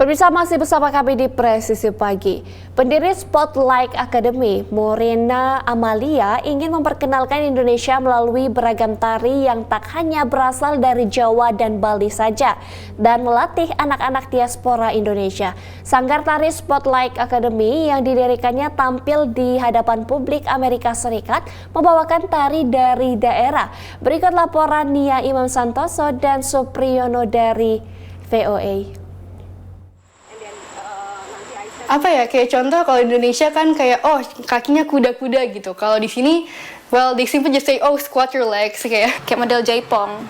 Pemirsa, masih bersama kami di Presisi Pagi. Pendiri Spotlight Academy, Morena Amalia, ingin memperkenalkan Indonesia melalui beragam tari yang tak hanya berasal dari Jawa dan Bali saja, dan melatih anak-anak diaspora Indonesia. Sanggar tari Spotlight Academy yang didirikannya tampil di hadapan publik Amerika Serikat membawakan tari dari daerah. Berikut laporan Nia Iman Santoso dan Supriyono dari VOA. Apa ya, kayak contoh kalau di Indonesia kan kayak kakinya kuda-kuda gitu. Kalau di sini, well, they simply just say squat your legs, kayak model jaipong.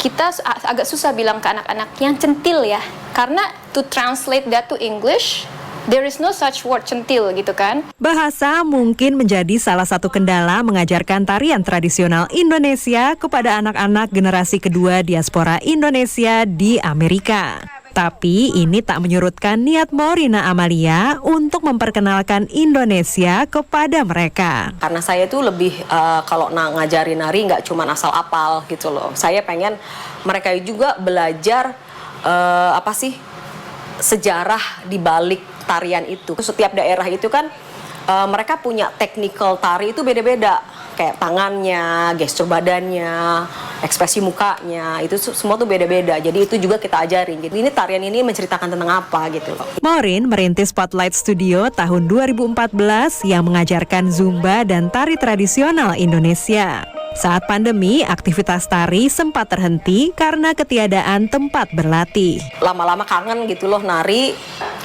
Kita agak susah bilang ke anak-anak yang centil ya, karena to translate that to English, there is no such word centil gitu kan. Bahasa mungkin menjadi salah satu kendala mengajarkan tarian tradisional Indonesia kepada anak-anak generasi kedua diaspora Indonesia di Amerika. Tapi ini tak menyurutkan niat Morena Amalia untuk memperkenalkan Indonesia kepada mereka. Karena saya tuh lebih kalau ngajarin nari nggak cuma asal apal gitu loh. Saya pengen mereka juga belajar sejarah di balik tarian itu. Setiap daerah itu kan mereka punya technical tari itu beda-beda. Kayak tangannya, gestur badannya, ekspresi mukanya, itu semua tuh beda-beda. Jadi itu juga kita ajarin. Jadi ini tarian ini menceritakan tentang apa gitu loh. Maureen merintis Spotlight Studio tahun 2014 yang mengajarkan Zumba dan tari tradisional Indonesia. Saat pandemi, aktivitas tari sempat terhenti karena ketiadaan tempat berlatih. Lama-lama kangen gitu loh nari,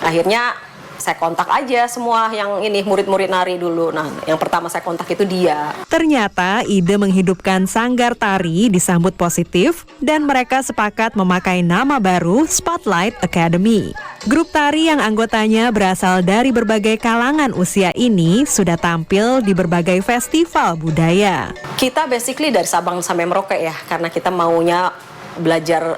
akhirnya saya kontak aja semua yang ini murid-murid nari dulu. Nah, yang pertama saya kontak itu dia. Ternyata ide menghidupkan sanggar tari disambut positif dan mereka sepakat memakai nama baru Spotlight Academy. Grup tari yang anggotanya berasal dari berbagai kalangan usia ini sudah tampil di berbagai festival budaya. Kita basically dari Sabang sampai Merauke ya, karena kita maunya belajar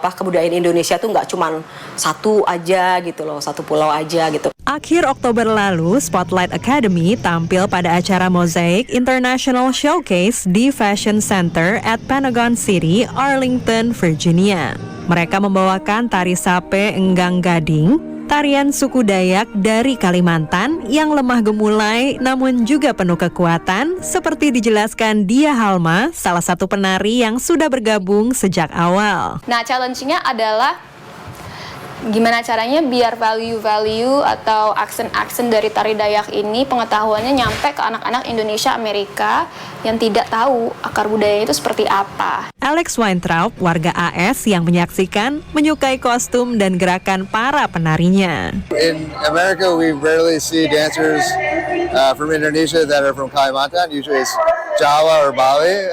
kebudayaan Indonesia tuh nggak cuman satu aja gitu loh, satu pulau aja gitu. Akhir Oktober lalu, Spotlight Academy tampil pada acara Mosaic International Showcase di Fashion Center at Pentagon City, Arlington, Virginia. Mereka membawakan tari sape enggang gading, tarian suku Dayak dari Kalimantan yang lemah gemulai namun juga penuh kekuatan, seperti dijelaskan Dia Halma, salah satu penari yang sudah bergabung sejak awal. Nah, challenge-nya adalah gimana caranya biar value-value atau aksen-aksen dari tari Dayak ini pengetahuannya nyampe ke anak-anak Indonesia Amerika yang tidak tahu akar budayanya itu seperti apa. Alex Weintraub, warga AS yang menyaksikan, menyukai kostum dan gerakan para penarinya. In America, we rarely see dancers from Indonesia that are from Kalimantan. Usually it's Jawa or Bali.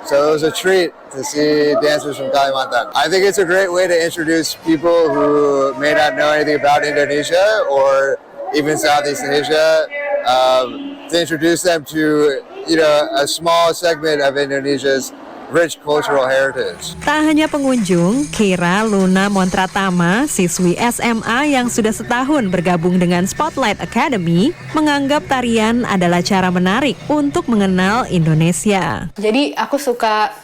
So it was a treat to see dancers from Kalimantan. I think it's a great way to introduce people who may not know anything about Indonesia or even Southeast Asia, to introduce them to a small segment of Indonesia's rich cultural heritage. Tak hanya pengunjung, Kira Luna Montratama, siswi SMA yang sudah setahun bergabung dengan Spotlight Academy, menganggap tarian adalah cara menarik untuk mengenal Indonesia. Jadi aku suka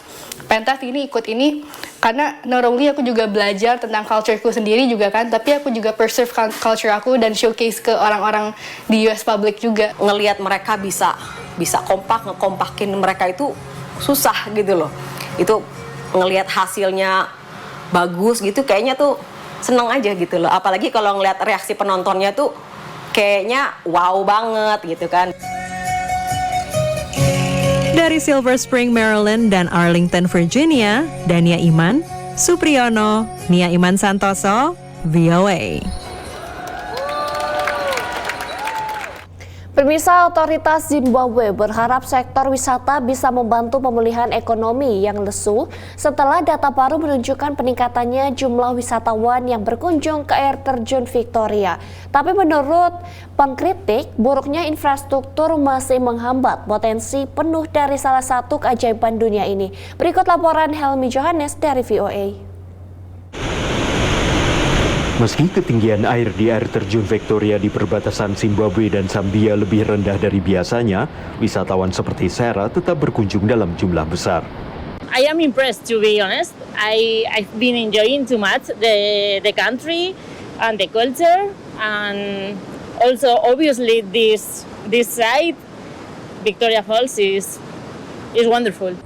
pentas ini, ikut ini karena not only aku juga belajar tentang cultureku sendiri juga kan, tapi aku juga preserve culture aku dan showcase ke orang-orang di US public juga. Ngelihat mereka bisa ngekompakin mereka itu susah gitu loh. Itu ngelihat hasilnya bagus gitu, kayaknya tuh seneng aja gitu loh. Apalagi kalau ngelihat reaksi penontonnya tuh kayaknya wow banget gitu kan. Dari Silver Spring, Maryland dan Arlington, Virginia, Dania Iman, Supriyono, Nia Iman Santoso, VOA. Pemirsa, otoritas Zimbabwe berharap sektor wisata bisa membantu pemulihan ekonomi yang lesu setelah data baru menunjukkan peningkatannya jumlah wisatawan yang berkunjung ke air terjun Victoria. Tapi menurut pengkritik, buruknya infrastruktur masih menghambat potensi penuh dari salah satu keajaiban dunia ini. Berikut laporan Helmi Johannes dari VOA. Meski ketinggian air di air terjun Victoria di perbatasan Zimbabwe dan Zambia lebih rendah dari biasanya, wisatawan seperti Sarah tetap berkunjung dalam jumlah besar. I am impressed, to be honest. I've been enjoying too much the country and the culture, and also obviously this site, Victoria Falls, is wonderful.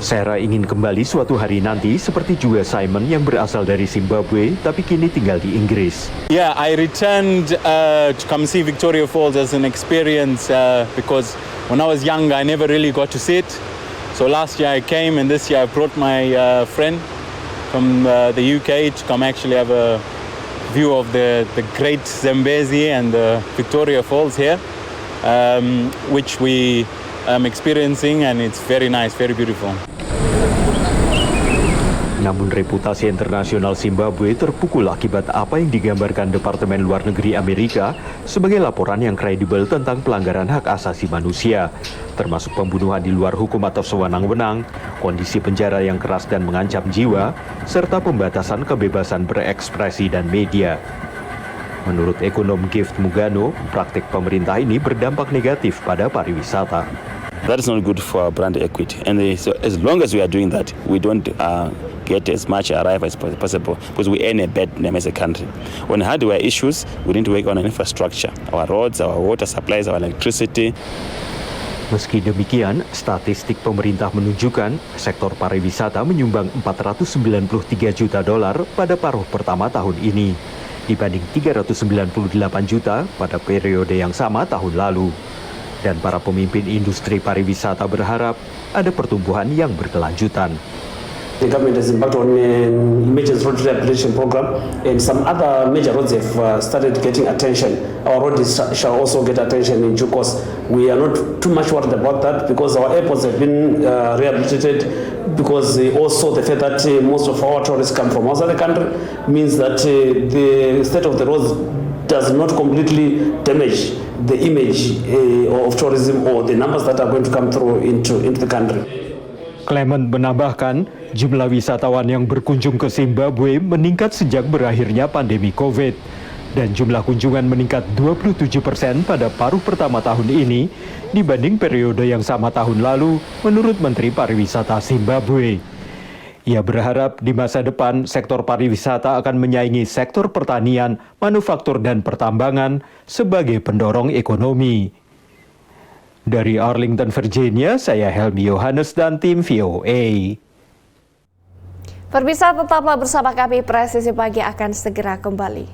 Sarah ingin kembali suatu hari nanti seperti juga Simon yang berasal dari Zimbabwe tapi kini tinggal di Inggris. Yeah, I returned to come see Victoria Falls as an experience because when I was young, I never really got to see it. So last year I came, and this year I brought my friend from the UK to come actually have a view of the great Zambezi and the Victoria Falls here, which we experiencing, and it's very nice, very beautiful. Namun reputasi internasional Zimbabwe terpukul akibat apa yang digambarkan Departemen Luar Negeri Amerika sebagai laporan yang kredibel tentang pelanggaran hak asasi manusia, termasuk pembunuhan di luar hukum atau sewenang-wenang, kondisi penjara yang keras dan mengancam jiwa, serta pembatasan kebebasan berekspresi dan media. Menurut ekonom Gift Mugano, praktik pemerintah ini berdampak negatif pada pariwisata. That is not good for our brand equity. And so as long as we are doing that, we don't get as much arrive as possible because we earn a bad name as a country. On hardware issues, we need to work on an infrastructure, our roads, our water supplies, our electricity. Meski demikian, statistik pemerintah menunjukkan sektor pariwisata menyumbang $493 juta pada paruh pertama tahun ini, dibanding 398 juta pada periode yang sama tahun lalu. Dan para pemimpin industri pariwisata berharap ada pertumbuhan yang berkelanjutan. The government has embarked on an emergency road rehabilitation program, and some other major roads have started getting attention. Our roads shall also get attention in due course. We are not too much worried about that because our airports have been rehabilitated, because also the fact that most of our tourists come from outside the country means that the state of the roads does not completely damage the image of tourism or the numbers that are going to come through into the country. Clement menambahkan, jumlah wisatawan yang berkunjung ke Zimbabwe meningkat sejak berakhirnya pandemi COVID, dan jumlah kunjungan meningkat 27% pada paruh pertama tahun ini dibanding periode yang sama tahun lalu, menurut Menteri Pariwisata Zimbabwe. Ia berharap di masa depan sektor pariwisata akan menyaingi sektor pertanian, manufaktur, dan pertambangan sebagai pendorong ekonomi. Dari Arlington, Virginia, saya Helmi Yohanes dan tim VOA. Pemirsa, tetaplah bersama kami, Presisi Pagi akan segera kembali.